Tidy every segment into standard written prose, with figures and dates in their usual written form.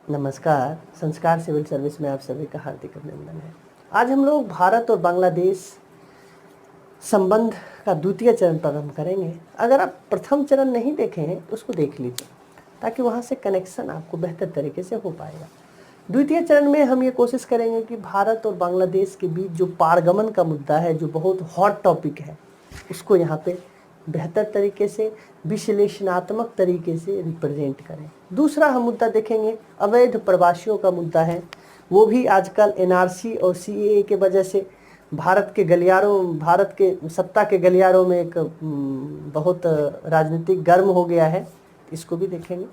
नमस्कार। संस्कार civil service में आप सभी का हार्दिक अभिनंदन है। आज हम लोग भारत और बांग्लादेश संबंध का द्वितीय चरण प्रारंभ करेंगे। अगर आप प्रथम चरण नहीं देखे हैं तो उसको देख लीजिए, ताकि वहाँ से कनेक्शन आपको बेहतर तरीके से हो पाएगा। द्वितीय चरण में हम ये कोशिश करेंगे कि भारत और बांग्लादेश के बीच जो पारगमन का मुद्दा है, जो बहुत हॉट टॉपिक है, उसको यहाँ पे बेहतर तरीके से विश्लेषणात्मक तरीके से रिप्रेजेंट करें। दूसरा हम मुद्दा देखेंगे अवैध प्रवासियों का मुद्दा है। वो भी आजकल एनआरसी और सीएए के वजह से भारत के सत्ता के गलियारों में एक बहुत राजनीतिक गर्म हो गया है। इसको भी देखेंगे।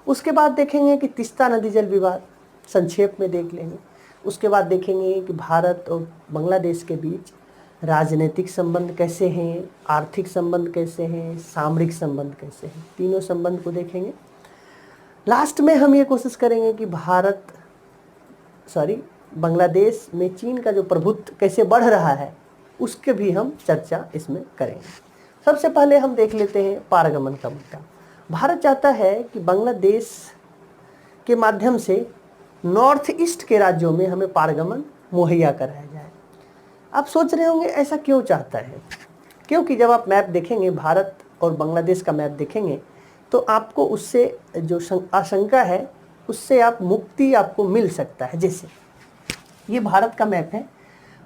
उसके बाद देखेंगे कि तीस्ता नदी जल विवाद, संक्षेप में देख लेंगे। उसके बाद देखेंगे कि भारत और बांग्लादेश के बीच राजनीतिक संबंध कैसे हैं, आर्थिक संबंध कैसे हैं, सामरिक संबंध कैसे हैं, तीनों संबंध को देखेंगे। लास्ट में हम ये कोशिश करेंगे कि बांग्लादेश में चीन का जो प्रभुत्व कैसे बढ़ रहा है, उसके भी हम चर्चा इसमें करेंगे। सबसे पहले हम देख लेते हैं पारगमन का मुद्दा। भारत चाहता है कि बांग्लादेश के माध्यम से नॉर्थ ईस्ट के राज्यों में हमें पारगमन मुहैया कराया जाए। आप सोच रहे होंगे ऐसा क्यों चाहता है? क्योंकि जब आप मैप देखेंगे, भारत और बांग्लादेश का मैप देखेंगे, तो आपको उससे जो आशंका है उससे मुक्ति आपको मिल सकता है। जैसे ये भारत का मैप है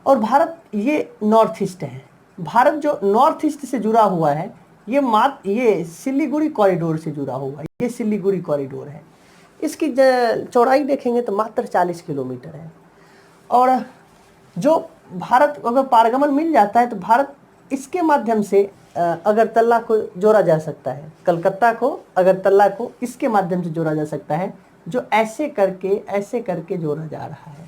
और भारत ये नॉर्थ ईस्ट है। भारत जो नॉर्थ ईस्ट से जुड़ा हुआ है, ये सिलीगुड़ी कॉरिडोर से जुड़ा हुआ है। ये सिलीगुड़ी कॉरिडोर है। इसकी चौड़ाई देखेंगे तो मात्र 40 किलोमीटर है। और जो भारत अगर पारगमन मिल जाता है तो भारत इसके माध्यम से अगरतला को जोड़ा जा सकता है, कलकत्ता को, अगरतला को इसके माध्यम से जोड़ा जा सकता है, जो ऐसे करके जोड़ा जा रहा है।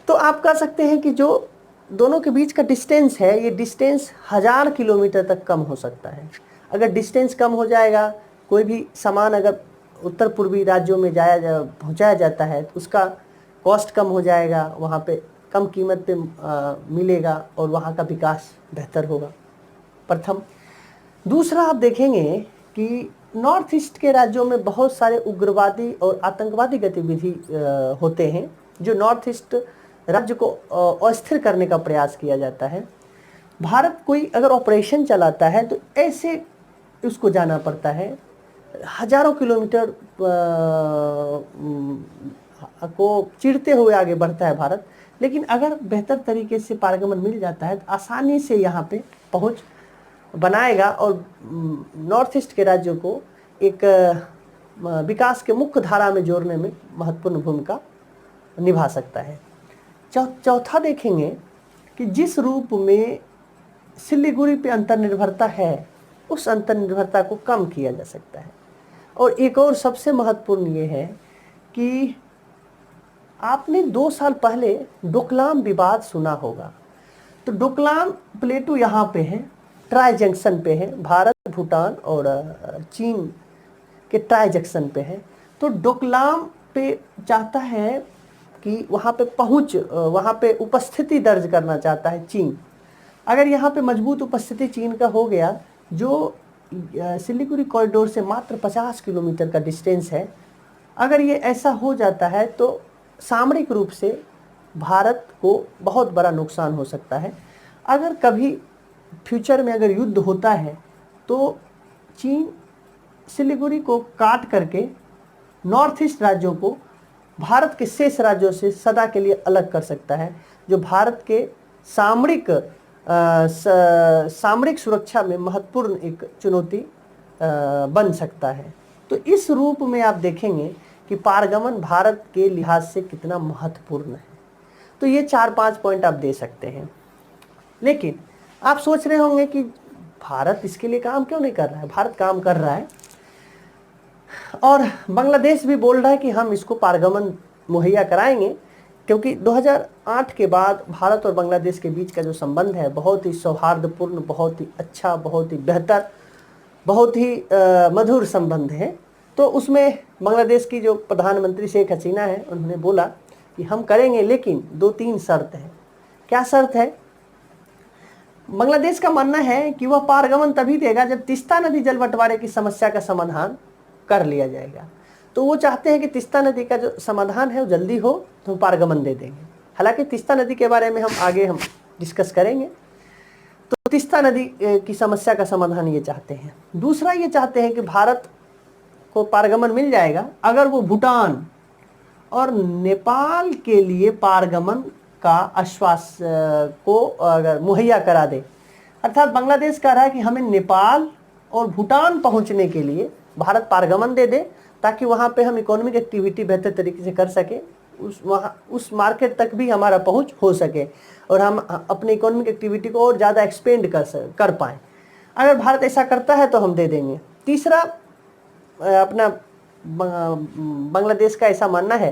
तो आप कह सकते हैं कि जो दोनों के बीच का डिस्टेंस है, ये डिस्टेंस 1000 किलोमीटर तक कम हो सकता है। अगर डिस्टेंस कम हो जाएगा, कोई भी सामान अगर उत्तर पूर्वी राज्यों में पहुँचाया जाता है तो उसका कॉस्ट कम हो जाएगा, वहाँ पे कम कीमत पे मिलेगा और वहाँ का विकास बेहतर होगा, प्रथम। दूसरा आप देखेंगे कि नॉर्थ ईस्ट के राज्यों में बहुत सारे उग्रवादी और आतंकवादी गतिविधि होते हैं, जो नॉर्थ ईस्ट राज्य को अस्थिर करने का प्रयास किया जाता है। भारत कोई अगर ऑपरेशन चलाता है तो ऐसे उसको जाना पड़ता है, हजारों किलोमीटर को चीरते हुए आगे बढ़ता है भारत। लेकिन अगर बेहतर तरीके से पारगमन मिल जाता है तो आसानी से यहाँ पे पहुँच बनाएगा और नॉर्थ ईस्ट के राज्यों को एक विकास के मुख्य धारा में जोड़ने में महत्वपूर्ण भूमिका निभा सकता है। चौथा देखेंगे कि जिस रूप में सिलीगुड़ी पे अंतर्निर्भरता है, उस अंतर्निर्भरता को कम किया जा सकता है। और एक और सबसे महत्वपूर्ण ये है कि आपने 2 साल पहले डोकलाम विवाद सुना होगा। तो डोकलाम प्लेटू यहाँ पे है, ट्राई जंक्शन पे है, भारत, भूटान और चीन के ट्राई जंक्शन पे है। तो डोकलाम पे चाहता है कि वहाँ पे उपस्थिति दर्ज करना चाहता है चीन। अगर यहाँ पे मजबूत उपस्थिति चीन का हो गया, जो सिलीगुड़ी कॉरिडोर से मात्र 50 किलोमीटर का डिस्टेंस है, अगर ये ऐसा हो जाता है तो सामरिक रूप से भारत को बहुत बड़ा नुकसान हो सकता है। अगर कभी फ्यूचर में अगर युद्ध होता है तो चीन सिलीगुड़ी को काट करके नॉर्थ ईस्ट राज्यों को भारत के शेष राज्यों से सदा के लिए अलग कर सकता है, जो भारत के सामरिक सुरक्षा में महत्वपूर्ण एक चुनौती बन सकता है। तो इस रूप में आप देखेंगे कि पारगमन भारत के लिहाज से कितना महत्वपूर्ण है। तो ये 4-5 पॉइंट आप दे सकते हैं। लेकिन आप सोच रहे होंगे कि भारत इसके लिए काम क्यों नहीं कर रहा है? भारत काम कर रहा है और बांग्लादेश भी बोल रहा है कि हम इसको पारगमन मुहैया कराएंगे, क्योंकि 2008 के बाद भारत और बांग्लादेश के बीच का जो संबंध है बहुत ही सौहार्दपूर्ण, बहुत ही अच्छा, बहुत ही बेहतर, बहुत ही मधुर संबंध है। तो उसमें बांग्लादेश की जो प्रधानमंत्री शेख हसीना है, उन्होंने बोला कि हम करेंगे, लेकिन 2-3 शर्त है। क्या शर्त है? बांग्लादेश का मानना है कि वह पारगमन तभी देगा जब तीस्ता नदी जल बंटवारे की समस्या का समाधान कर लिया जाएगा। तो वो चाहते हैं कि तीस्ता नदी का जो समाधान है वो जल्दी हो, तो हम पारगमन दे देंगे। हालांकि तीस्ता नदी के बारे में हम आगे डिस्कस करेंगे। तो तीस्ता नदी की समस्या का समाधान ये चाहते हैं। दूसरा ये चाहते हैं कि भारत को पारगमन मिल जाएगा अगर वो भूटान और नेपाल के लिए पारगमन का आश्वासन को अगर मुहैया करा दे। अर्थात बांग्लादेश कह रहा है कि हमें नेपाल और भूटान पहुंचने के लिए भारत पारगमन दे दे, ताकि वहां पे हम इकोनॉमिक एक्टिविटी बेहतर तरीके से कर सके, उस मार्केट तक भी हमारा पहुंच हो सके और हम अपने इकोनॉमिक एक्टिविटी को और ज़्यादा एक्सपेंड कर पाएँ। अगर भारत ऐसा करता है तो हम दे देंगे। तीसरा, अपना बांग्लादेश का ऐसा मानना है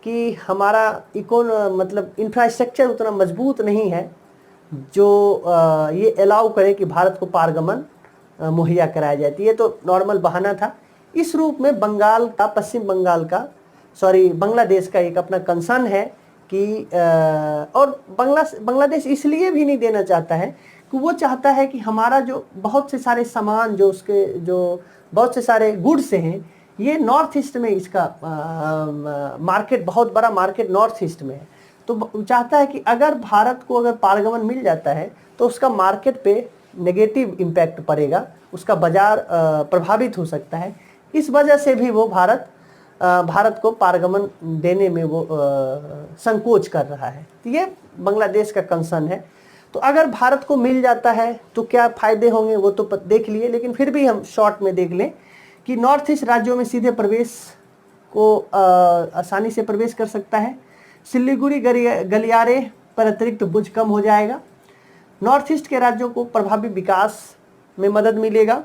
कि हमारा मतलब इंफ्रास्ट्रक्चर उतना मजबूत नहीं है जो ये अलाउ करे कि भारत को पारगमन मुहैया कराया जाए। ये तो नॉर्मल बहाना था। इस रूप में बांग्लादेश का एक अपना कंसर्न है कि और बांग्लादेश इसलिए भी नहीं देना चाहता है कि वो चाहता है कि हमारा जो बहुत से सारे सामान जो बहुत से सारे गुड्स हैं, ये नॉर्थ ईस्ट में इसका मार्केट, बहुत बड़ा मार्केट नॉर्थ ईस्ट में है। तो चाहता है कि अगर भारत को अगर पारगमन मिल जाता है तो उसका मार्केट पे नेगेटिव इम्पैक्ट पड़ेगा, उसका बाजार प्रभावित हो सकता है। इस वजह से भी वो भारत को पारगमन देने में वो संकोच कर रहा है। तो ये बांग्लादेश का कंसर्न है। तो अगर भारत को मिल जाता है तो क्या फ़ायदे होंगे वो तो देख लिए, लेकिन फिर भी हम शॉर्ट में देख लें कि नॉर्थ ईस्ट राज्यों में सीधे प्रवेश को आसानी से प्रवेश कर सकता है। सिलीगुड़ी गलियारे पर अतिरिक्त बोझ कम हो जाएगा। नॉर्थ ईस्ट के राज्यों को प्रभावी विकास में मदद मिलेगा।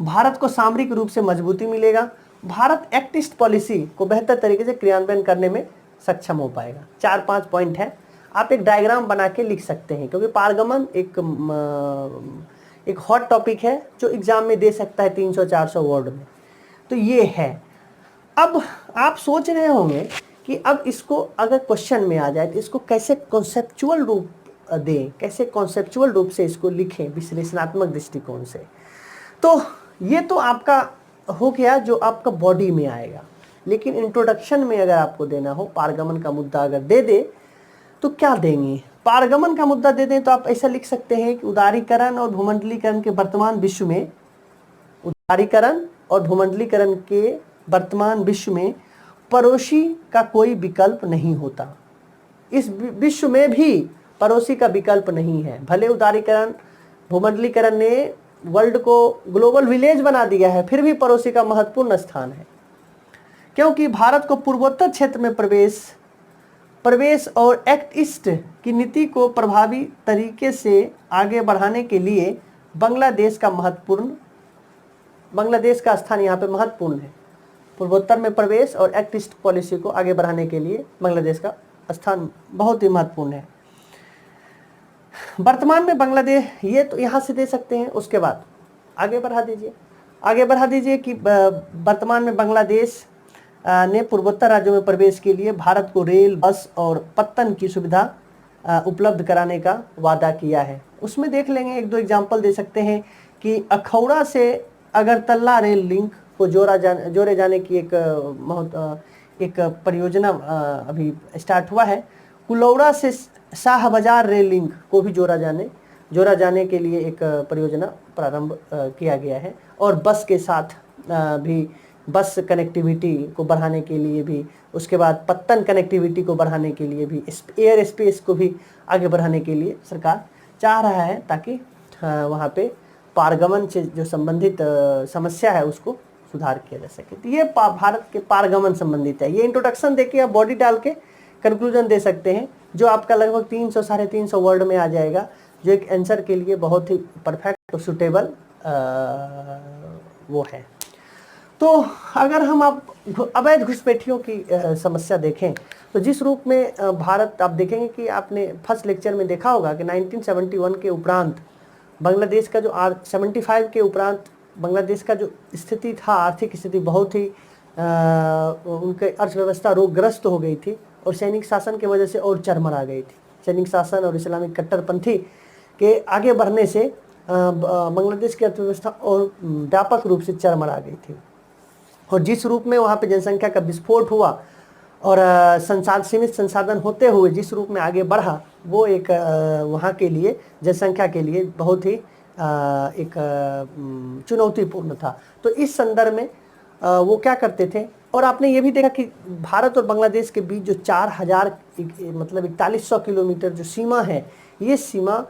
भारत को सामरिक रूप से मजबूती मिलेगा। भारत एक्ट ईस्ट पॉलिसी को बेहतर तरीके से क्रियान्वयन करने में सक्षम हो पाएगा। 4-5 पॉइंट है, आप एक डायग्राम बना के लिख सकते हैं, क्योंकि पारगमन एक हॉट टॉपिक है जो एग्जाम में दे सकता है 300-400 वर्ड में। तो ये है। अब आप सोच रहे होंगे कि अब इसको अगर क्वेश्चन में आ जाए तो इसको कैसे कॉन्सेप्चुअल रूप दें, कैसे कॉन्सेप्चुअल रूप से इसको लिखें विश्लेषणात्मक दृष्टिकोण से। तो ये तो आपका हो गया जो आपका बॉडी में आएगा, लेकिन इंट्रोडक्शन में अगर आपको देना हो, पारगमन का मुद्दा अगर दे दे तो क्या देंगे। पारगमन का मुद्दा दे दें तो आप ऐसा लिख सकते हैं कि उदारीकरण और भूमंडलीकरण के वर्तमान विश्व में, उदारीकरण और भूमंडलीकरण के वर्तमान विश्व में पड़ोसी का कोई विकल्प नहीं होता। इस विश्व में भी पड़ोसी का विकल्प नहीं है। भले उदारीकरण, भूमंडलीकरण ने वर्ल्ड को ग्लोबल विलेज बना दिया है, फिर भी पड़ोसी का महत्वपूर्ण स्थान है, क्योंकि भारत को पूर्वोत्तर क्षेत्र में प्रवेश और एक्ट ईस्ट की नीति को प्रभावी तरीके से आगे बढ़ाने के लिए बांग्लादेश का स्थान यहाँ पे महत्वपूर्ण है। पूर्वोत्तर में प्रवेश और एक्ट ईस्ट पॉलिसी को आगे बढ़ाने के लिए बांग्लादेश का स्थान बहुत ही महत्वपूर्ण है। वर्तमान में बांग्लादेश, ये तो यहाँ से दे सकते हैं। उसके बाद आगे बढ़ा दीजिए कि वर्तमान में बांग्लादेश ने पूर्वोत्तर राज्यों में प्रवेश के लिए भारत को रेल, बस और पत्तन की सुविधा उपलब्ध कराने का वादा किया है। उसमें देख लेंगे, 1-2 एग्जाम्पल दे सकते हैं कि अखौरा से अगरतला रेल लिंक को जोड़े जाने की एक परियोजना अभी स्टार्ट हुआ है। कुलौड़ा से शाह बाजार रेल लिंक को भी जोड़ा जाने के लिए एक परियोजना प्रारंभ किया गया है। और बस के साथ भी बस कनेक्टिविटी को बढ़ाने के लिए भी, उसके बाद पत्तन कनेक्टिविटी को बढ़ाने के लिए भी, एयर स्पेस को भी आगे बढ़ाने के लिए सरकार चाह रहा है, ताकि वहाँ पे पारगमन से जो संबंधित समस्या है उसको सुधार किया जा सके। तो ये भारत के पारगमन संबंधित है। ये इंट्रोडक्शन देके आप बॉडी डाल के कंक्लूजन दे सकते हैं, जो आपका लगभग 300-350 वर्ड में आ जाएगा, जो एक आंसर के लिए बहुत ही परफेक्ट और सुटेबल वो है। तो अगर हम अवैध घुसपैठियों की समस्या देखें तो जिस रूप में भारत, आप देखेंगे कि आपने फर्स्ट लेक्चर में देखा होगा कि 1971 के उपरांत बांग्लादेश का जो 75 के उपरांत बांग्लादेश का जो स्थिति था, आर्थिक स्थिति बहुत ही उनके अर्थव्यवस्था रोगग्रस्त हो गई थी और सैनिक शासन की वजह से और चरमरा गई थी। सैनिक शासन और इस्लामिक कट्टरपंथी के आगे बढ़ने से बांग्लादेश की अर्थव्यवस्था और व्यापक रूप से चरमरा गई थी। और जिस रूप में वहाँ पे जनसंख्या का विस्फोट हुआ और सीमित संसाधन होते हुए जिस रूप में आगे बढ़ा, वो एक वहाँ के लिए, जनसंख्या के लिए बहुत ही एक चुनौतीपूर्ण था। तो इस संदर्भ में वो क्या करते थे, और आपने ये भी देखा कि भारत और बांग्लादेश के बीच जो 4000 मतलब 4100 किलोमीटर जो सीमा है, ये सीमा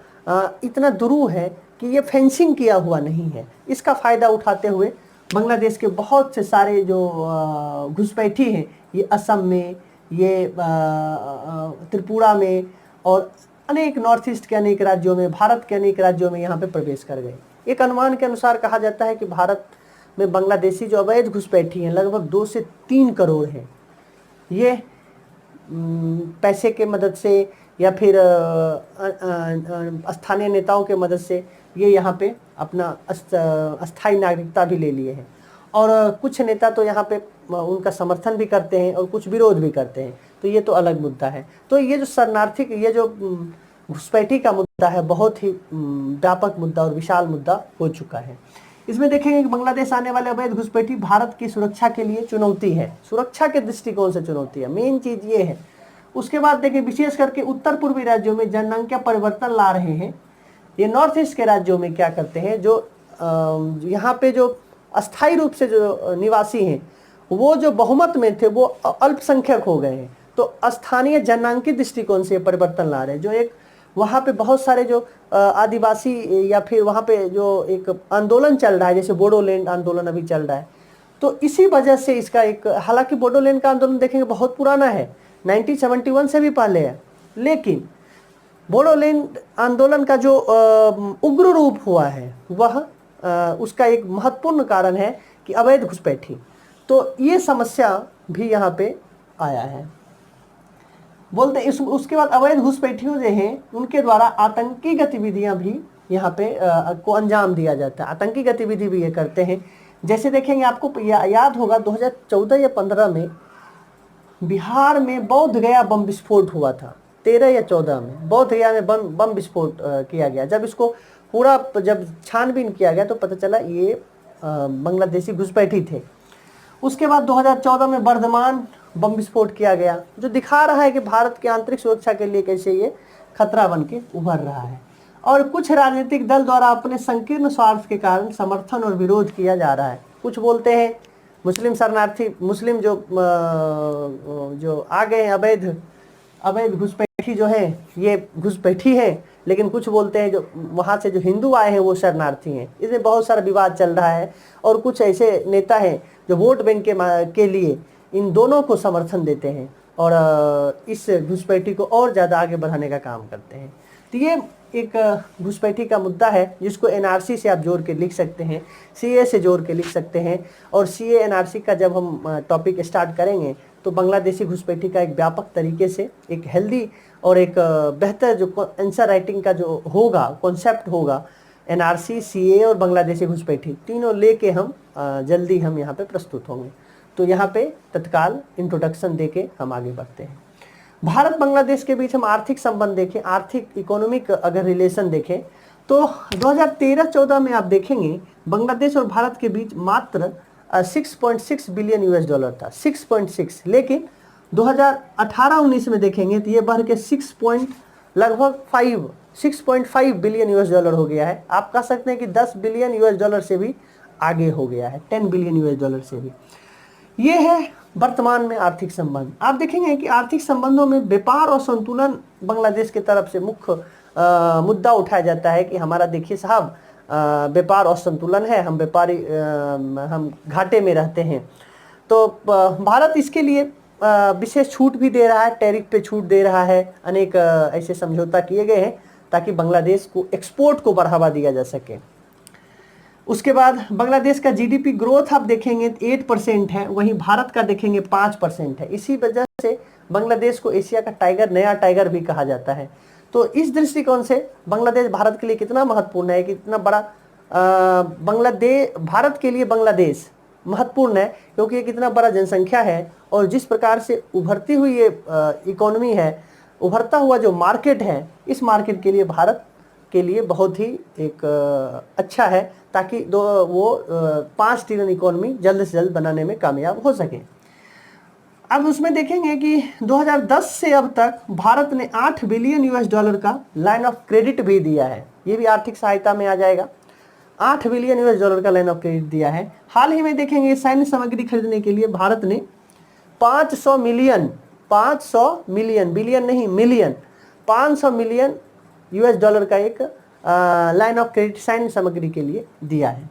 इतना दुरूह है कि ये फेंसिंग किया हुआ नहीं है। इसका फ़ायदा उठाते हुए बांग्लादेश के बहुत से सारे जो घुसपैठी हैं, ये असम में, ये त्रिपुरा में और अनेक नॉर्थ ईस्ट के अनेक राज्यों में, भारत के अनेक राज्यों में यहाँ पे प्रवेश कर गए। एक अनुमान के अनुसार कहा जाता है कि भारत में बांग्लादेशी जो अवैध घुसपैठी हैं लगभग 2 से 3 करोड़ हैं। ये पैसे के मदद से या फिर स्थानीय नेताओं के मदद से ये यहाँ पे अपना अस्थायी नागरिकता भी ले लिए हैं, और कुछ नेता तो यहाँ पे उनका समर्थन भी करते हैं और कुछ विरोध भी करते हैं। तो ये तो अलग मुद्दा है। तो ये जो शरणार्थी, ये जो घुसपैठी का मुद्दा है, बहुत ही व्यापक मुद्दा और विशाल मुद्दा हो चुका है। इसमें देखेंगे कि बांग्लादेश आने वाले अवैध घुसपैठी भारत की सुरक्षा के लिए चुनौती है, सुरक्षा के दृष्टिकोण से चुनौती है, मेन चीज ये है। उसके बाद देखिए, विशेष करके उत्तर पूर्वी राज्यों में जनसंख्या परिवर्तन ला रहे हैं। ये नॉर्थ ईस्ट के राज्यों में क्या करते हैं, जो यहाँ पे जो अस्थायी रूप से जो निवासी हैं, वो जो बहुमत में थे वो अल्पसंख्यक हो गए हैं। तो स्थानीय जनांकीय दृष्टिकोण से परिवर्तन ला रहे हैं। जो एक वहाँ पे बहुत सारे जो आदिवासी या फिर वहाँ पे जो एक आंदोलन चल रहा है, जैसे बोडोलैंड आंदोलन अभी चल रहा है, तो इसी वजह से इसका एक, हालांकि बोडोलैंड का आंदोलन देखेंगे बहुत पुराना है, 1971 से भी पहले है, लेकिन बोडोलैंड आंदोलन का जो उग्र रूप हुआ है वह उसका एक महत्वपूर्ण कारण है कि अवैध घुसपैठी। तो ये समस्या भी यहाँ पे आया है। बोलते हैं उसके बाद अवैध घुसपैठियों जो हैं उनके द्वारा आतंकी गतिविधियां भी यहाँ पे को अंजाम दिया जाता है। आतंकी गतिविधि भी ये करते हैं। जैसे देखेंगे, आपको याद होगा 2014 या 15 में बिहार में बोध गया बम विस्फोट हुआ था। 13 या 14 में बोध गया में बम विस्फोट किया गया। जब इसको पूरा जब छानबीन किया गया तो पता चला ये बांग्लादेशी घुसपैठी थे। उसके बाद 2014 में बर्धमान बम विस्फोट किया गया, जो दिखा रहा है कि भारत की आंतरिक सुरक्षा के लिए कैसे ये खतरा बन के उभर रहा है। और कुछ राजनीतिक दल द्वारा अपने संकीर्ण स्वार्थ के कारण समर्थन और विरोध किया जा रहा है। कुछ बोलते हैं मुस्लिम शरणार्थी, मुस्लिम जो आ गए अवैध घुसपैठी जो है ये घुसपैठी है, लेकिन कुछ बोलते हैं जो वहाँ से जो हिंदू आए हैं वो शरणार्थी हैं। इसमें बहुत सारा विवाद चल रहा है। और कुछ ऐसे नेता हैं जो वोट बैंक के लिए इन दोनों को समर्थन देते हैं और इस घुसपैठी को और ज़्यादा आगे बढ़ाने का काम करते हैं। तो ये एक घुसपैठी का मुद्दा है जिसको एनआरसी से आप जोड़ के लिख सकते हैं, सीए से जोड़ के लिख सकते हैं। और सीए एनआरसी का जब हम टॉपिक स्टार्ट करेंगे तो बांग्लादेशी घुसपैठी का एक व्यापक तरीके से एक हेल्दी और एक बेहतर जो आंसर राइटिंग का जो होगा, कॉन्सेप्ट होगा, एनआरसी, सीए और बांग्लादेशी घुसपैठी तीनों लेके हम जल्दी हम यहाँ पे प्रस्तुत होंगे। तो यहाँ पे तत्काल इंट्रोडक्शन देके हम आगे बढ़ते हैं। भारत बांग्लादेश के बीच हम आर्थिक संबंध देखें, आर्थिक इकोनॉमिक अगर रिलेशन देखें तो 2013-14 में आप देखेंगे बांग्लादेश और भारत के बीच मात्र 6.6 बिलियन यूएस डॉलर था, 6.6। लेकिन 2018-19 में देखेंगे तो ये बढ़ के लगभग 6.5 बिलियन यूएस डॉलर हो गया है। आप कह सकते हैं कि 10 बिलियन यूएस डॉलर से भी आगे हो गया है, 10 बिलियन यूएस डॉलर से भी। ये है वर्तमान में आर्थिक संबंध। आप देखेंगे कि आर्थिक संबंधों में व्यापार और संतुलन बांग्लादेश की तरफ से मुख्य मुद्दा उठाया जाता है कि हमारा देखिए साहब व्यापार और संतुलन है, हम व्यापारी हम घाटे में रहते हैं। तो भारत इसके लिए विशेष छूट भी दे रहा है, टैरिफ पे छूट दे रहा है। अनेक ऐसे समझौता किए गए हैं ताकि बांग्लादेश को एक्सपोर्ट को बढ़ावा दिया जा सके। उसके बाद बांग्लादेश का जीडीपी ग्रोथ आप देखेंगे 8% है, वहीं भारत का देखेंगे 5% है। इसी वजह से बांग्लादेश को एशिया का टाइगर, नया टाइगर भी कहा जाता है। तो इस दृष्टिकोण से बांग्लादेश भारत के लिए कितना महत्वपूर्ण है, कितना बड़ा भारत के लिए बांग्लादेश महत्वपूर्ण है, क्योंकि ये कितना बड़ा जनसंख्या है और जिस प्रकार से उभरती हुई ये इकोनॉमी है, उभरता हुआ जो मार्केट है, इस मार्केट के लिए भारत के लिए बहुत ही एक अच्छा है, ताकि वो 5 ट्रिलियन इकोनॉमी जल्द से जल्द बनाने में कामयाब हो सके। अब उसमें देखेंगे कि 2010 से अब तक भारत ने 8 बिलियन यूएस डॉलर का लाइन ऑफ क्रेडिट भी दिया है, ये भी आर्थिक सहायता में आ जाएगा। 8 बिलियन यूएस डॉलर का लाइन ऑफ क्रेडिट दिया है। हाल ही में देखेंगे सैन्य सामग्री खरीदने के लिए भारत ने 500 मिलियन, बिलियन नहीं मिलियन, 500 मिलियन यूएस डॉलर का एक लाइन ऑफ क्रेडिट सैन्य सामग्री के लिए दिया है।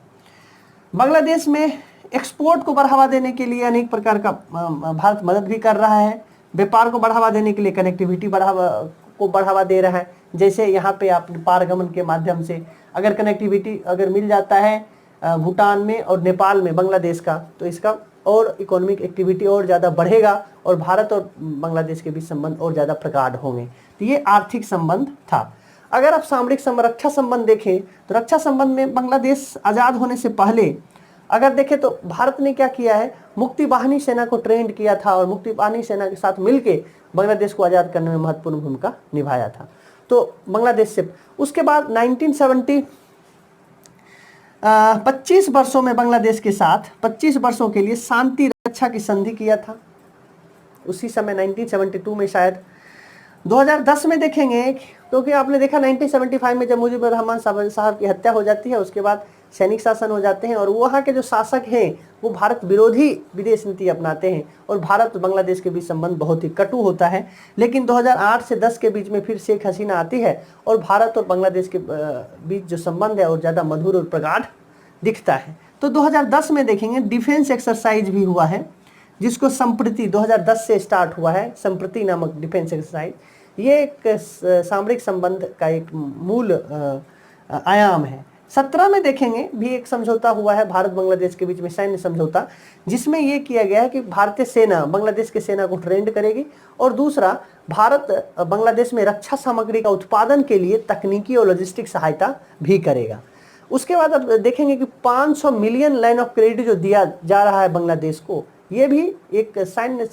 बांग्लादेश में एक्सपोर्ट को बढ़ावा देने के लिए अनेक प्रकार का भारत मदद भी कर रहा है। व्यापार को बढ़ावा देने के लिए कनेक्टिविटी बढ़ावा दे रहा है। जैसे यहाँ पे आप पारगमन के माध्यम से अगर कनेक्टिविटी अगर मिल जाता है भूटान में और नेपाल में बांग्लादेश का, तो इसका और इकोनॉमिक एक्टिविटी और ज़्यादा बढ़ेगा और भारत और बांग्लादेश के बीच संबंध और ज़्यादा प्रगाढ़ होंगे। तो ये आर्थिक संबंध था। अगर आप सामरिक रक्षा संबंध देखें तो रक्षा संबंध में बांग्लादेश आज़ाद होने से पहले अगर देखें तो भारत ने क्या किया है, मुक्ति बाहिनी सेना को ट्रेंड किया था और मुक्ति बाहिनी सेना के साथ मिलकर बांग्लादेश को आज़ाद करने में महत्वपूर्ण भूमिका निभाया था। तो बांग्लादेश से उसके बाद 1970 25 वर्षों में बांग्लादेश के साथ 25 वर्षों के लिए शांति रक्षा की संधि किया था। उसी समय 1972 में शायद 2010 में देखेंगे, क्योंकि आपने देखा 1975 में जब मुजीबुर रहमान साहब की हत्या हो जाती है, उसके बाद सैनिक शासन हो जाते हैं और वहाँ के जो शासक हैं वो भारत विरोधी विदेश नीति अपनाते हैं और भारत और बांग्लादेश के बीच संबंध बहुत ही कटु होता है। लेकिन 2008 से 10 के बीच में फिर शेख हसीना आती है और भारत और बांग्लादेश के बीच जो संबंध है और ज़्यादा मधुर और प्रगाढ़ दिखता है। तो 2010 में देखेंगे डिफेंस एक्सरसाइज भी हुआ है, जिसको संप्रति 2010 से स्टार्ट हुआ है, संप्रति नामक डिफेंस एक्सरसाइज। ये एक सामरिक संबंध का एक मूल आयाम है। 17 में देखेंगे भी एक समझौता हुआ है भारत बांग्लादेश के बीच में, सैन्य समझौता, जिसमें यह किया गया है कि भारतीय सेना बांग्लादेश के सेना को ट्रेंड करेगी और दूसरा भारत बांग्लादेश में रक्षा सामग्री का उत्पादन के लिए तकनीकी और लॉजिस्टिक सहायता भी करेगा। उसके बाद अब देखेंगे कि 500 मिलियन लाइन ऑफ क्रेडिट जो दिया जा रहा है बांग्लादेश को, ये भी एक सैन्य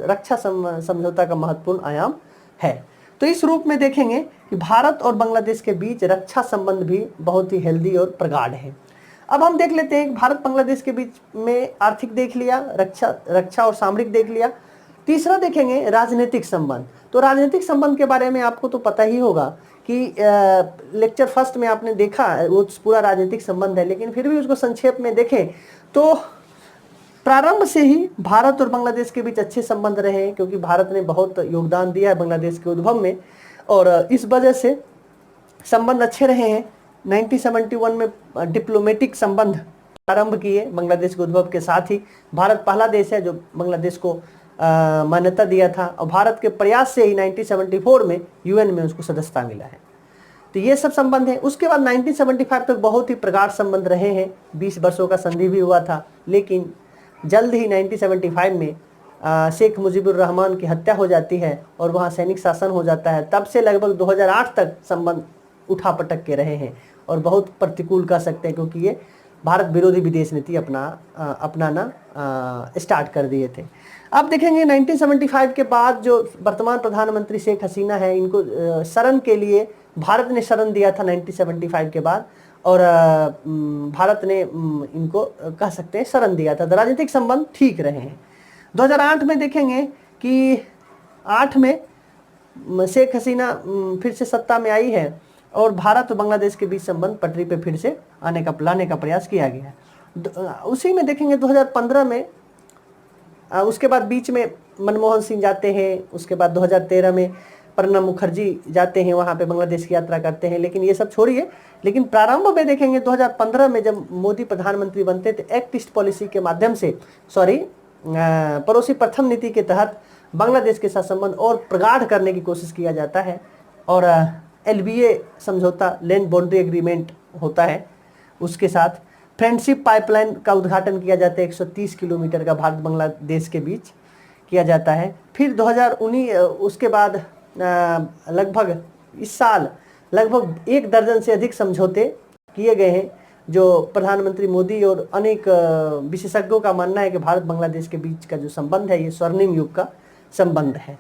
रक्षा समझौता का महत्वपूर्ण आयाम है। तो इस रूप में देखेंगे कि भारत और बांग्लादेश के बीच रक्षा संबंध भी बहुत ही हेल्दी और प्रगाढ़ है। अब हम देख लेते हैं भारत बांग्लादेश के बीच में आर्थिक देख लिया, रक्षा और सामरिक देख लिया। तीसरा देखेंगे राजनीतिक संबंध। तो राजनीतिक संबंध के बारे में आपको तो पता ही होगा कि लेक्चर फर्स्ट में आपने देखा, वो पूरा राजनीतिक संबंध है, लेकिन फिर भी उसको संक्षेप में देखें तो प्रारंभ से ही भारत और बांग्लादेश के बीच अच्छे संबंध रहे हैं, क्योंकि भारत ने बहुत योगदान दिया है बांग्लादेश के उद्भव में और इस वजह से संबंध अच्छे रहे हैं। 1971 में डिप्लोमेटिक संबंध प्रारंभ किए बांग्लादेश के उद्भव के साथ ही। भारत पहला देश है जो बांग्लादेश को मान्यता दिया था और भारत के प्रयास से ही 1974 में यूएन में उसको सदस्यता मिला है। तो ये सब संबंध है। उसके बाद 1975 तक बहुत ही प्रगाढ़ संबंध रहे हैं, 20 वर्षों का संधि भी हुआ था, लेकिन जल्द ही 1975 में शेख मुजीबुर रहमान की हत्या हो जाती है और वहाँ सैनिक शासन हो जाता है। तब से लगभग 2008 तक संबंध उठा पटक के रहे हैं और बहुत प्रतिकूल कह सकते हैं, क्योंकि ये भारत विरोधी विदेश नीति अपनाना स्टार्ट कर दिए थे। अब देखेंगे 1975 के बाद जो वर्तमान प्रधानमंत्री शेख हसीना है, इनको शरण के लिए भारत ने शरण दिया था 1975 के बाद और भारत ने इनको कह सकते हैं शरण दिया था। राजनीतिक संबंध ठीक रहे हैं। 2008 में देखेंगे कि 8 में शेख हसीना फिर से सत्ता में आई है और भारत और बांग्लादेश के बीच संबंध पटरी पे फिर से लाने का प्रयास किया गया। उसी में देखेंगे 2015 में उसके बाद बीच में मनमोहन सिंह जाते हैं, उसके बाद 2013 में प्रणब मुखर्जी जाते हैं, वहाँ पे बांग्लादेश की यात्रा करते हैं। लेकिन ये सब छोड़िए, लेकिन प्रारंभ में देखेंगे 2015 में जब मोदी प्रधानमंत्री बनते थे, एक्ट ईस्ट पॉलिसी के माध्यम से पड़ोसी प्रथम नीति के तहत बांग्लादेश के साथ संबंध और प्रगाढ़ करने की कोशिश किया जाता है और LBA समझौता, लैंड बाउंड्री एग्रीमेंट होता है। उसके साथ फ्रेंडशिप पाइपलाइन का उद्घाटन किया जाता है, 130 किलोमीटर का भारत बांग्लादेश के बीच किया जाता है। फिर 2019 उसके बाद लगभग इस साल लगभग 1 दर्जन से अधिक समझौते किए गए हैं, जो प्रधानमंत्री मोदी और अनेक विशेषज्ञों का मानना है कि भारत बांग्लादेश के बीच का जो संबंध है ये स्वर्णिम युग का संबंध है।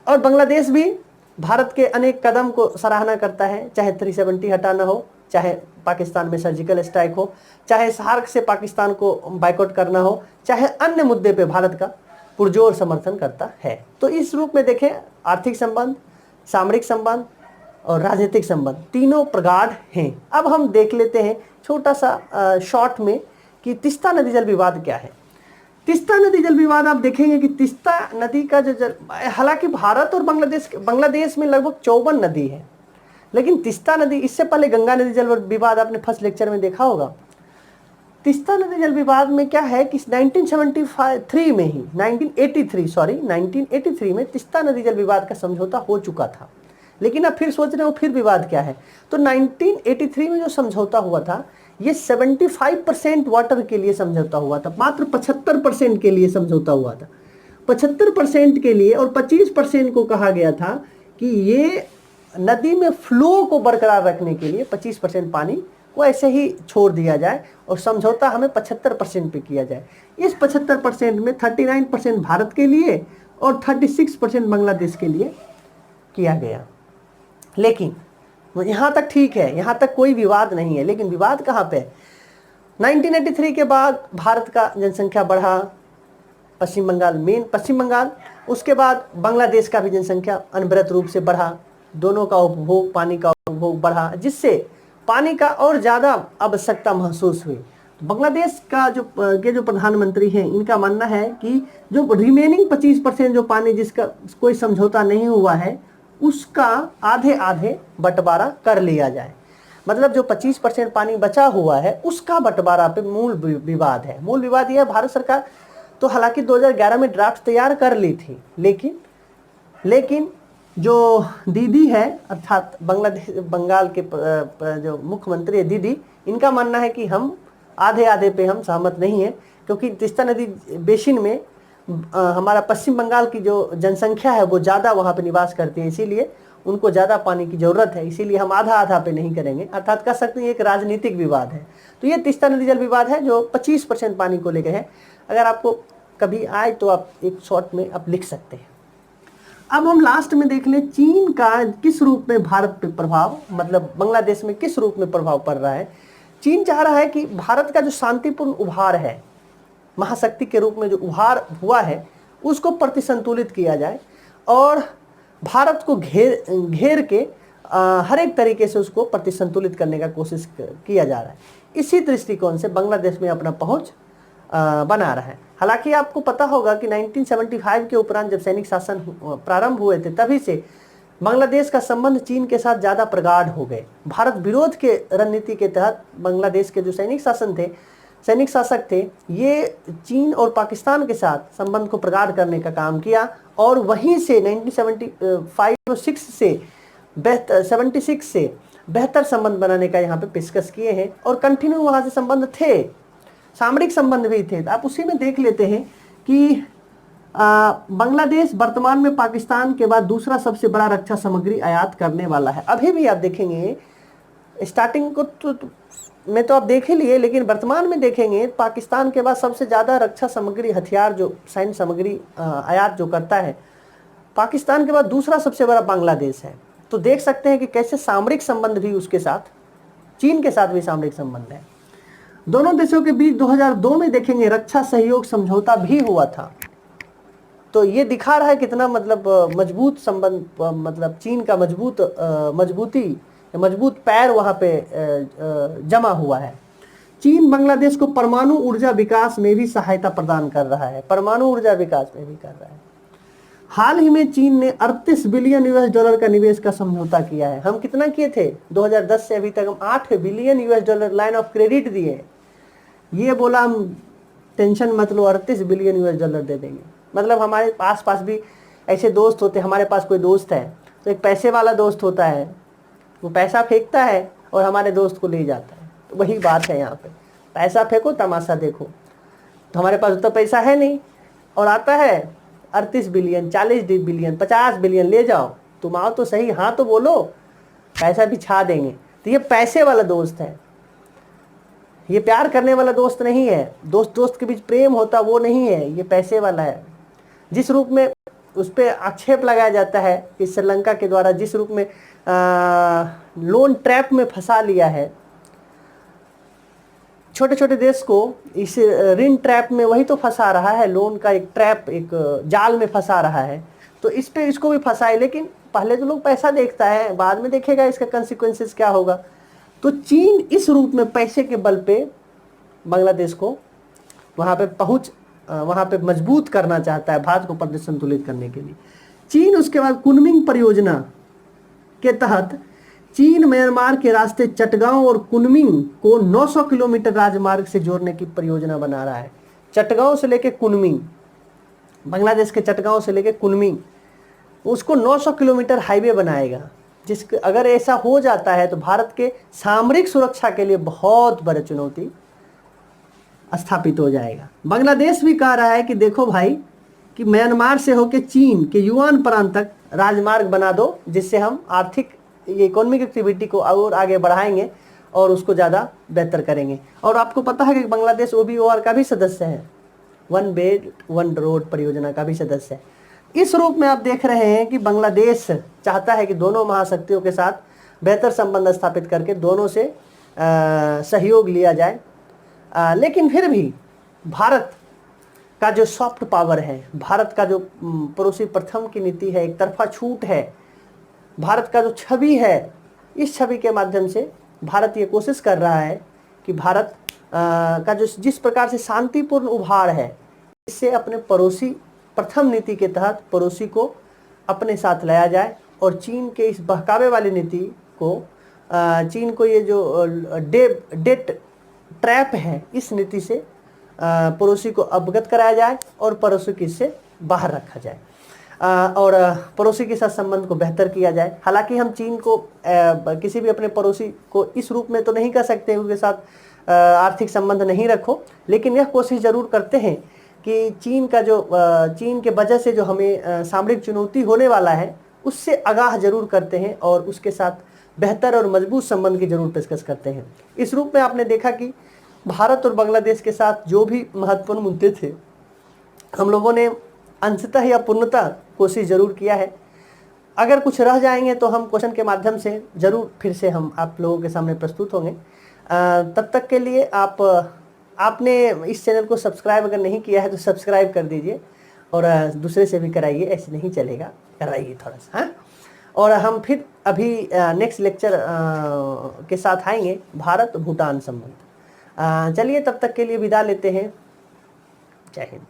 और बांग्लादेश भी भारत के अनेक कदम को सराहना करता है, चाहे 370 हटाना हो, चाहे पाकिस्तान में सर्जिकल स्ट्राइक हो, चाहे सार्क से पाकिस्तान को बाइकआउट करना हो, चाहे अन्य मुद्दे पे भारत का पुरजोर समर्थन करता है। तो इस रूप में देखें, आर्थिक संबंध, सामरिक संबंध और राजनीतिक संबंध तीनों प्रगाढ़ हैं। अब हम देख लेते हैं छोटा सा शॉर्ट में कि तीस्ता नदी जल विवाद क्या है। तीस्ता नदी जल विवाद आप देखेंगे कि तीस्ता नदी का जो जल, हालांकि भारत और बांग्लादेश में लगभग 54 नदी है, लेकिन तीस्ता नदी, इससे पहले गंगा नदी जल विवाद आपने फर्स्ट लेक्चर में देखा होगा। तीस्ता नदी जल विवाद में क्या है कि 1973 में ही 1983 में तीस्ता नदी जल विवाद का समझौता हो चुका था, लेकिन अब फिर सोच रहे हो फिर विवाद क्या है। तो 1983 में जो समझौता हुआ था ये 75% वाटर के लिए समझौता हुआ था, मात्र 75% के लिए समझौता हुआ था। 75% के लिए, और 25% को कहा गया था कि ये नदी में फ्लो को बरकरार रखने के लिए 25% पानी को ऐसे ही छोड़ दिया जाए और समझौता हमें 75% पे किया जाए। इस 75% में 39% भारत के लिए और 36% बांग्लादेश के लिए किया गया। लेकिन यहाँ तक ठीक है, यहाँ तक कोई विवाद नहीं है, लेकिन विवाद कहाँ पे है? 1983 के बाद भारत का जनसंख्या बढ़ा, पश्चिम बंगाल, उसके बाद बांग्लादेश का भी जनसंख्या अनवरत रूप से बढ़ा, दोनों का उपभोग, पानी का उपभोग बढ़ा, जिससे पानी का और ज़्यादा आवश्यकता महसूस हुई। बांग्लादेश का जो प्रधानमंत्री हैं, इनका मानना है कि जो रिमेनिंग 25% जो पानी जिसका कोई समझौता नहीं हुआ है, उसका आधे आधे बंटवारा कर लिया जाए। मतलब जो 25% पानी बचा हुआ है उसका बंटवारा पे मूल विवाद है। मूल विवाद यह है, भारत सरकार तो हालांकि 2011 में ड्राफ्ट तैयार कर ली थी, लेकिन जो दीदी है, अर्थात बंगाल के जो मुख्यमंत्री है दीदी, इनका मानना है कि हम आधे आधे पे हम सहमत नहीं है, क्योंकि तीस्ता नदी बेसिन में हमारा पश्चिम बंगाल की जो जनसंख्या है वो ज़्यादा वहाँ पे निवास करती है, इसीलिए उनको ज़्यादा पानी की ज़रूरत है, इसीलिए हम आधा आधा पे नहीं करेंगे। अर्थात कह सकते हैं एक राजनीतिक विवाद है। तो ये तीस्ता नदी जल विवाद है जो 25% पानी को लेकर है। अगर आपको कभी आए तो आप एक शॉर्ट में आप लिख सकते हैं। अब हम लास्ट में देख लें चीन का किस रूप में भारत पे प्रभाव, मतलब बांग्लादेश में किस रूप में प्रभाव पड़ रहा है। चीन चाह रहा है कि भारत का जो शांतिपूर्ण उभार है, महाशक्ति के रूप में जो उभार हुआ है, उसको प्रतिसंतुलित किया जाए और भारत को घेर के हर एक तरीके से उसको प्रतिसंतुलित करने का कोशिश किया जा रहा है। इसी दृष्टिकोण से बांग्लादेश में अपना पहुंच बना रहा है। हालांकि आपको पता होगा कि 1975 के उपरांत जब सैनिक शासन प्रारंभ हुए थे, तभी से बांग्लादेश का संबंध चीन के साथ ज़्यादा प्रगाढ़ हो गए। भारत विरोध के रणनीति के तहत बांग्लादेश के जो सैनिक शासक थे, ये चीन और पाकिस्तान के साथ संबंध को प्रगाढ़ करने का काम किया और वहीं से 1976 से बेहतर संबंध बनाने का यहाँ पे पेशकश किए हैं और कंटिन्यू वहाँ से संबंध थे, सामरिक संबंध भी थे। तो आप उसी में देख लेते हैं कि बांग्लादेश वर्तमान में पाकिस्तान के बाद दूसरा सबसे बड़ा रक्षा सामग्री आयात करने वाला है। अभी भी आप देखेंगे, स्टार्टिंग को में तो आप देख ही लिए, लेकिन वर्तमान में देखेंगे पाकिस्तान के बाद सबसे ज़्यादा रक्षा सामग्री, हथियार, जो सैन्य सामग्री आयात जो करता है, पाकिस्तान के बाद दूसरा सबसे बड़ा बांग्लादेश है। तो देख सकते हैं कि कैसे सामरिक संबंध भी उसके साथ, चीन के साथ भी सामरिक संबंध है। दोनों देशों के बीच 2002 में देखेंगे रक्षा सहयोग समझौता भी हुआ था। तो ये दिखा रहा है कितना मजबूत संबंध, मतलब चीन का मजबूत पैर वहाँ पे जमा हुआ है। चीन बांग्लादेश को परमाणु ऊर्जा विकास में भी सहायता प्रदान कर रहा है, परमाणु ऊर्जा विकास में भी कर रहा है। हाल ही में चीन ने 38 बिलियन यूएस डॉलर का निवेश का समझौता किया है। हम कितना किए थे 2010 से अभी तक? हम 8 billion US dollar line of credit दिए। ये बोला हम टेंशन मत लो, 38 बिलियन यूएस डॉलर दे देंगे। मतलब हमारे पास भी ऐसे दोस्त होते हैं। हमारे पास कोई दोस्त है तो एक पैसे वाला दोस्त होता है, वो पैसा फेंकता है और हमारे दोस्त को ले जाता है। तो वही बात है यहाँ पे, पैसा फेंको तमाशा देखो। तो हमारे पास उतना पैसा है नहीं और आता है 38 बिलियन, 40 बिलियन, 50 बिलियन, ले जाओ, तुम आओ तो सही, हाँ तो बोलो, पैसा भी छा देंगे। तो ये पैसे वाला दोस्त है, ये प्यार करने वाला दोस्त नहीं है। दोस्त के बीच प्रेम होता वो नहीं है, ये पैसे वाला है। जिस रूप में उस पर आक्षेप लगाया जाता है कि श्रीलंका के द्वारा जिस रूप में लोन ट्रैप में फंसा लिया है छोटे छोटे देश को, इस ऋण ट्रैप में वही तो फंसा रहा है, लोन का एक ट्रैप, एक जाल में फंसा रहा है। तो इस पे इसको भी फंसाए, लेकिन पहले तो लोग पैसा देखता है, बाद में देखेगा इसका कंसिक्वेंसेस क्या होगा। तो चीन इस रूप में पैसे के बल पे बांग्लादेश को वहाँ पे मजबूत करना चाहता है, भारत को प्रदेश संतुलित करने के लिए। चीन उसके बाद कुनमिंग परियोजना के तहत चीन म्यांमार के रास्ते चटगांव और कुनमिंग को 900 किलोमीटर राजमार्ग से जोड़ने की परियोजना बना रहा है। चटगांव से लेके कुनमिंग, बांग्लादेश के चटगांव से लेके कुनमिंग, उसको 900 किलोमीटर हाईवे बनाएगा। जिसके अगर ऐसा हो जाता है तो भारत के सामरिक सुरक्षा के लिए बहुत बड़ी चुनौती स्थापित हो जाएगा। बांग्लादेश भी कह रहा है कि देखो भाई कि म्यांमार से होकर चीन के युआन प्रांत तक राजमार्ग बना दो, जिससे हम आर्थिक इकोनॉमिक एक्टिविटी को और आगे बढ़ाएंगे और उसको ज़्यादा बेहतर करेंगे। और आपको पता है कि बांग्लादेश OBOR का भी सदस्य है, वन बेल्ट वन रोड परियोजना का भी सदस्य है। इस रूप में आप देख रहे हैं कि बांग्लादेश चाहता है कि दोनों महाशक्तियों के साथ बेहतर संबंध स्थापित करके दोनों से सहयोग लिया जाए। लेकिन फिर भी भारत का जो सॉफ्ट पावर है, भारत का जो पड़ोसी प्रथम की नीति है, एक तरफा छूट है, भारत का जो छवि है, इस छवि के माध्यम से भारत ये कोशिश कर रहा है कि भारत का जो जिस प्रकार से शांतिपूर्ण उभार है, इससे अपने पड़ोसी प्रथम नीति के तहत पड़ोसी को अपने साथ लाया जाए और चीन के इस बहकावे वाली नीति को, चीन को ये जो डेट ट्रैप है, इस नीति से पड़ोसी को अवगत कराया जाए और पड़ोसी को इससे बाहर रखा जाए और पड़ोसी के साथ संबंध को बेहतर किया जाए। हालांकि हम चीन को किसी भी अपने पड़ोसी को इस रूप में तो नहीं कर सकते उनके साथ आर्थिक संबंध नहीं रखो, लेकिन यह कोशिश जरूर करते हैं कि चीन के वजह से जो हमें सामरिक चुनौती होने वाला है उससे आगाह जरूर करते हैं और उसके साथ बेहतर और मजबूत संबंध की जरूर पेशकश करते हैं। इस रूप में आपने देखा कि भारत और बांग्लादेश के साथ जो भी महत्वपूर्ण मुद्दे थे, हम लोगों ने अंशतः या पूर्णतः कोशिश जरूर किया है। अगर कुछ रह जाएंगे तो हम क्वेश्चन के माध्यम से जरूर फिर से हम आप लोगों के सामने प्रस्तुत होंगे। तब तक के लिए आपने इस चैनल को सब्सक्राइब अगर नहीं किया है तो सब्सक्राइब कर दीजिए और दूसरे से भी कराइए, ऐसे नहीं चलेगा, कराइए थोड़ा सा, हाँ। और हम फिर अभी नेक्स्ट लेक्चर के साथ आएंगे भारत भूटान संबंध। चलिए तब तक के लिए विदा लेते हैं। जय हिंद।